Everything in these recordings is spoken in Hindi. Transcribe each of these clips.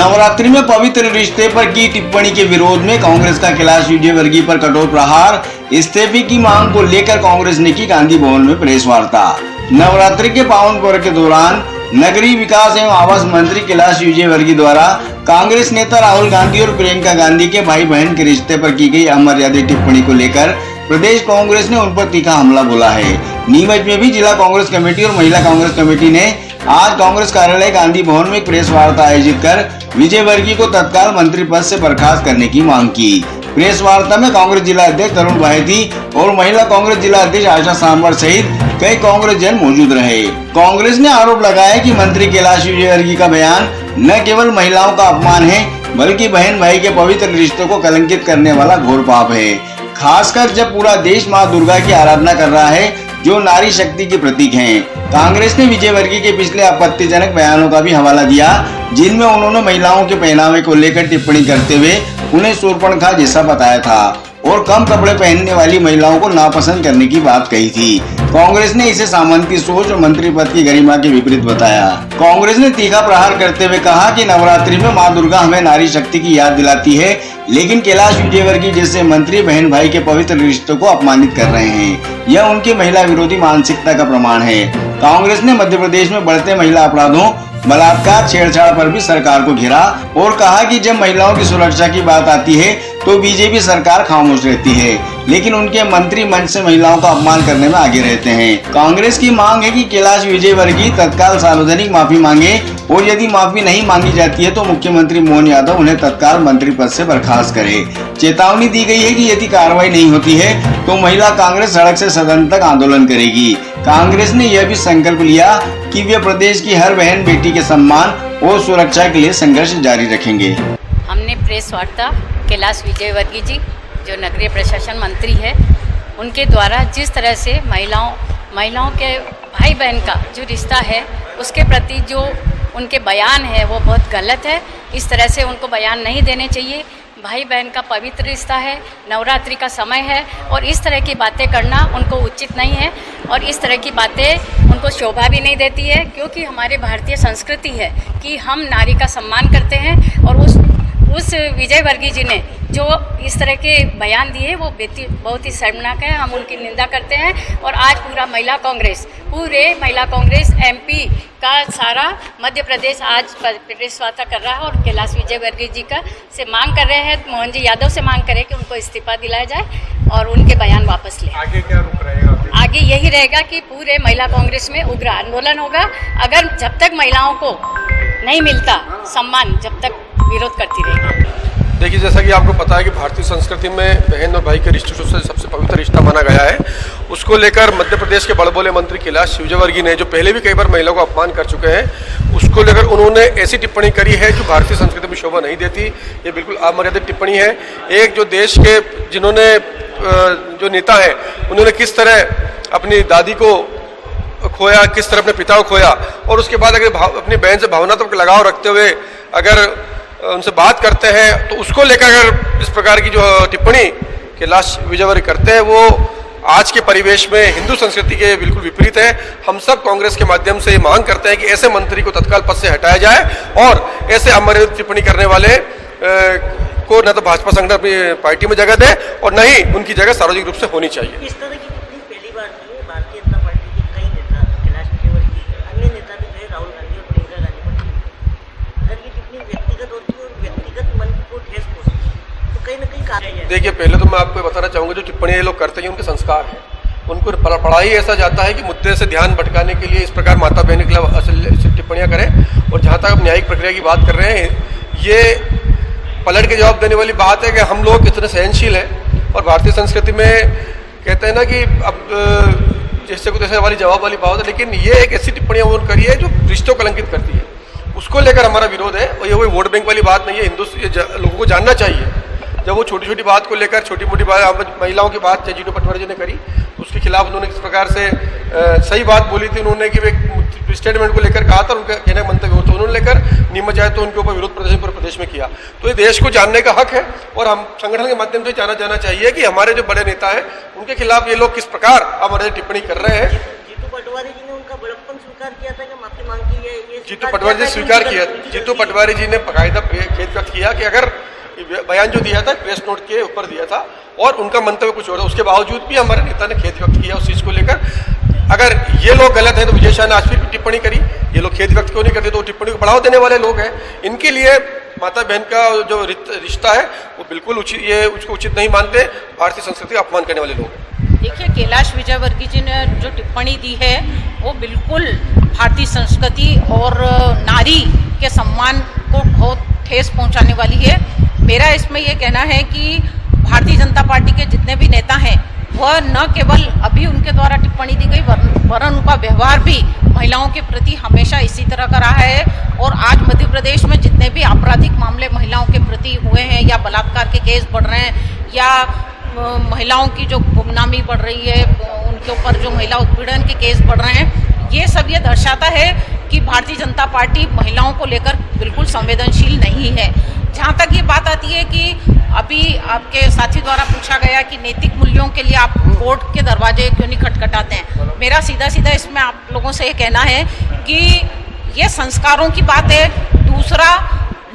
नवरात्रि में पवित्र रिश्ते पर की टिप्पणी के विरोध में कांग्रेस का कैलाश विजयवर्गीय पर कठोर प्रहार, इस्तीफे की मांग को लेकर कांग्रेस ने की गांधी भवन में प्रेस वार्ता। नवरात्रि के पावन पर्व के दौरान नगरीय विकास एवं आवास मंत्री कैलाश विजयवर्गीय द्वारा कांग्रेस नेता राहुल गांधी और प्रियंका गांधी के भाई बहन के रिश्ते पर की गई अमर्यादित टिप्पणी को लेकर प्रदेश कांग्रेस ने उन पर तीखा हमला बोला है। नीमच में भी जिला कांग्रेस कमेटी और महिला कांग्रेस कमेटी ने आज कांग्रेस कार्यालय गांधी भवन में एक प्रेस वार्ता आयोजित कर विजयवर्गीय को तत्काल मंत्री पद से बर्खास्त करने की मांग की। प्रेस वार्ता में कांग्रेस जिला अध्यक्ष तरुण बाहेती और महिला कांग्रेस जिला अध्यक्ष आशा सांबर सहित कई कांग्रेस जन मौजूद रहे। कांग्रेस ने आरोप लगाया कि मंत्री कैलाश विजयवर्गीय का बयान न केवल महिलाओं का अपमान है बल्कि बहन भाई के पवित्र रिश्तों को कलंकित करने वाला घोर पाप है, खासकर जब पूरा देश मां दुर्गा की आराधना कर रहा है जो नारी शक्ति के प्रतीक हैं। कांग्रेस ने विजयवर्गीय के पिछले आपत्तिजनक बयानों का भी हवाला दिया जिनमें उन्होंने महिलाओं के पहनावे को लेकर टिप्पणी करते हुए उन्हें शूर्पणखा जैसा बताया था और कम कपड़े पहनने वाली महिलाओं को नापसंद करने की बात कही थी। कांग्रेस ने इसे सामंती सोच और मंत्री पद की गरिमा के विपरीत बताया। कांग्रेस ने तीखा प्रहार करते हुए कहा कि नवरात्रि में मां दुर्गा हमें नारी शक्ति की याद दिलाती है, लेकिन कैलाश विजयवर्गीय जैसे मंत्री बहन भाई के पवित्र रिश्तों को अपमानित कर रहे हैं। यह उनकी महिला विरोधी मानसिकता का प्रमाण है। कांग्रेस ने मध्य प्रदेश में बढ़ते महिला अपराधों, बलात्कार, छेड़छाड़ पर भी सरकार को घेरा और कहा कि जब महिलाओं की सुरक्षा की बात आती है तो बीजेपी सरकार खामोश रहती है, लेकिन उनके मंत्री मंच से महिलाओं का अपमान करने में आगे रहते हैं। कांग्रेस की मांग है कि कैलाश विजयवर्गीय तत्काल सार्वजनिक माफी मांगे और यदि माफी नहीं मांगी जाती है तो मुख्यमंत्री मोहन यादव उन्हें तत्काल मंत्री पद से बर्खास्त करे। चेतावनी दी गई है कि यदि कार्रवाई नहीं होती है तो महिला कांग्रेस सड़क से सदन तक आंदोलन करेगी। कांग्रेस ने यह भी संकल्प लिया कि वे प्रदेश की हर बहन बेटी के सम्मान और सुरक्षा के लिए संघर्ष जारी रखेंगे। हमने प्रेस वार्ता कैलाश विजयवर्गीय जी जो नगरीय प्रशासन मंत्री है उनके द्वारा जिस तरह से महिलाओं के भाई बहन का जो रिश्ता है उसके प्रति जो उनके बयान है वो बहुत गलत है। इस तरह से उनको बयान नहीं देने चाहिए। भाई बहन का पवित्र रिश्ता है, नवरात्रि का समय है और इस तरह की बातें करना उनको उचित नहीं है और इस तरह की बातें उनको शोभा भी नहीं देती है, क्योंकि हमारे भारतीय संस्कृति है कि हम नारी का सम्मान करते हैं। और उस विजयवर्गीय जी ने जो इस तरह के बयान दिए वो बहुत ही शर्मनाक है। हम उनकी निंदा करते हैं और आज पूरे महिला कांग्रेस एमपी का सारा मध्य प्रदेश आज प्रेस वार्ता कर रहा है और कैलाश विजयवर्गीय जी का से मांग कर रहे हैं, मोहन जी यादव से मांग करें कि उनको इस्तीफा दिलाया जाए और उनके बयान वापस लें। आगे क्या रुख रहेगा? आगे यही रहेगा कि पूरे महिला कांग्रेस में उग्र आंदोलन होगा। अगर जब तक महिलाओं को नहीं मिलता सम्मान, जब तक विरोध करती रहेगी। देखिए, जैसा कि आपको पता है कि भारतीय संस्कृति में बहन और भाई के रिश्तों से सबसे पवित्र रिश्ता माना गया है। उसको लेकर मध्य प्रदेश के बड़बोले मंत्री कैलाश विजयवर्गीय ने, जो पहले भी कई बार महिलाओं को अपमान कर चुके हैं, उसको लेकर उन्होंने ऐसी टिप्पणी करी है जो भारतीय संस्कृति में शोभा नहीं देती। ये बिल्कुल अमर्यादित टिप्पणी है। एक जो देश के जिन्होंने जो नेता है उन्होंने किस तरह अपनी दादी को खोया, किस तरह अपने पिता को खोया और उसके बाद अगर अपनी बहन से भावनात्मक लगाव रखते हुए अगर उनसे बात करते हैं तो उसको लेकर अगर इस प्रकार की जो टिप्पणी कैलाश विजयवर्गीय करते हैं वो आज के परिवेश में हिंदू संस्कृति के बिल्कुल विपरीत है। हम सब कांग्रेस के माध्यम से ये मांग करते हैं कि ऐसे मंत्री को तत्काल पद से हटाया जाए और ऐसे अमर्यादित टिप्पणी करने वाले को न तो भाजपा संगठन अपनी पार्टी में जगह दे और न ही उनकी जगह सार्वजनिक रूप से होनी चाहिए। इस तरह की टिप्पणी पहली बार नहीं है। भारतीय जनता पार्टी के कई नेता, कैलाश विजयवर्गीय, अन्य नेता भी थे, राहुल गांधी और प्रियंका गांधी पर अगर ये टिप्पणी व्यक्तिगत होती है और व्यक्तिगत मन को ठेस पहुंचती है तो कहीं न कहीं कार्य है। देखिए, पहले तो मैं आपको बताना चाहूँगा जो टिप्पणी ये लोग करते हैं उनके संस्कार है। उनको पढ़ाई ऐसा जाता है कि मुद्दे से ध्यान भटकाने के लिए इस प्रकार माता बहन के खिलाफ टिप्पणियाँ करें। और जहाँ तक आप न्यायिक प्रक्रिया की बात कर रहे हैं, ये पलट के जवाब देने वाली बात है कि हम लोग कितने सहनशील हैं। और भारतीय संस्कृति में कहते हैं ना कि अब जैसे को तैसे वाली जवाब वाली बात है, लेकिन ये एक ऐसी टिप्पणियाँ उन्होंने करी है जो रिश्तों को कलंकित करती है। उसको लेकर हमारा विरोध है और ये कोई वोट बैंक वाली बात नहीं है। लोगों को जानना चाहिए जब वो छोटी छोटी बात को लेकर, छोटी मोटी बात, महिलाओं की बात जीतू पटवारी जी ने करी, उसके खिलाफ उन्होंने किस प्रकार से सही बात बोली थी। उन्होंने कि वे स्टेटमेंट को लेकर कहा था, उनका कहने मंतव्य हो तो उन्होंने लेकर नीमच आए तो उनके ऊपर विरोध प्रदर्शन पूरे प्रदेश में किया। तो ये देश को जानने का हक है और हम संगठन के माध्यम से जाना जाना चाहिए कि हमारे जो बड़े नेता हैं उनके खिलाफ ये लोग किस प्रकार हमारे टिप्पणी कर रहे हैं। जीतू पटवारी जी ने उनका बड़प्पन स्वीकार किया था कि माफी मांगी है? ये जीतू पटवारी जी स्वीकार किया। जीतू पटवारी जी ने बाकायदा खेद व्यक्त किया कि अगर बयान जो दिया था प्रेस नोट के ऊपर दिया था और उनका मंतव्य कुछ और था, उसके बावजूद भी हमारे नेता ने खेद व्यक्त किया उस चीज को लेकर। अगर ये लोग गलत हैं तो विजय शाह ने आज फिर टिप्पणी करी, ये लोग खेद व्यक्त क्यों नहीं करते? तो टिप्पणी को बढ़ावा देने वाले लोग हैं। इनके लिए माता बहन का जो रिश्ता है वो बिल्कुल उसको उचित नहीं मानते, भारतीय संस्कृति का अपमान करने वाले लोग हैं। देखिए, कैलाश विजयवर्गीय जी ने जो टिप्पणी दी है वो बिल्कुल भारतीय संस्कृति और नारी के सम्मान को बहुत ठेस पहुंचाने वाली है। मेरा इसमें यह कहना है कि भारतीय जनता पार्टी के जितने भी नेता हैं वह न केवल अभी उनके द्वारा टिप्पणी दी गई वरन उनका व्यवहार भी महिलाओं के प्रति हमेशा इसी तरह का रहा है। और आज मध्य प्रदेश में जितने भी आपराधिक मामले महिलाओं के प्रति हुए हैं या बलात्कार के केस बढ़ रहे हैं या महिलाओं की जो गुमनामी बढ़ रही है, उनके ऊपर जो महिला उत्पीड़न के केस बढ़ रहे हैं, ये सब ये दर्शाता है कि भारतीय जनता पार्टी महिलाओं को लेकर बिल्कुल संवेदनशील नहीं है। जहाँ तक ये बात आती है कि अभी आपके साथी द्वारा पूछा गया कि नैतिक मूल्यों के लिए आप कोर्ट के दरवाजे क्यों नहीं खटखटाते हैं, मेरा सीधा सीधा इसमें आप लोगों से ये कहना है कि ये संस्कारों की बात है। दूसरा,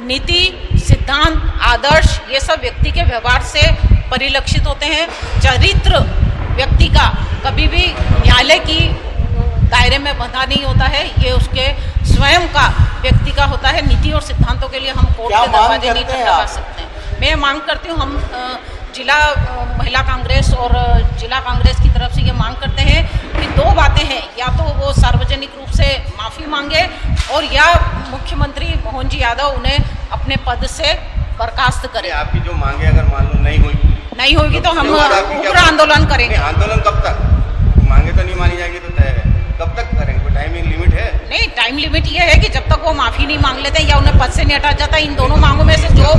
नीति, सिद्धांत, आदर्श ये सब व्यक्ति के व्यवहार से परिलक्षित होते हैं। चरित्र व्यक्ति का कभी भी न्यायालय की दायरे में बंधा नहीं होता है, ये उसके स्वयं का व्यक्ति का होता है। नीति और सिद्धांतों के लिए हम कोर्ट के दरवाजे नहीं खटखटा सकते हैं। मैं मांग करती हूँ, हम जिला महिला कांग्रेस और जिला कांग्रेस की तरफ से ये मांग करते हैं कि दो बातें हैं, या तो वो सार्वजनिक रूप से माफ़ी मांगे और या मुख्यमंत्री मोहन जी यादव उन्हें अपने पद से बर्खास्त करें। आपकी जो मांगे अगर मान लो नहीं होगी तो हम उग्र आंदोलन करेंगे। आंदोलन कब तक? मांगे तो नहीं मानी जाएगी तो तय है, कब तक करेंगे? कोई टाइमिंग लिमिट है? नहीं, टाइम लिमिट ये है कि जब तक वो माफ़ी नहीं मांग लेते या उन्हें पद से नहीं हटा जाता। इन दोनों मांगों में से जो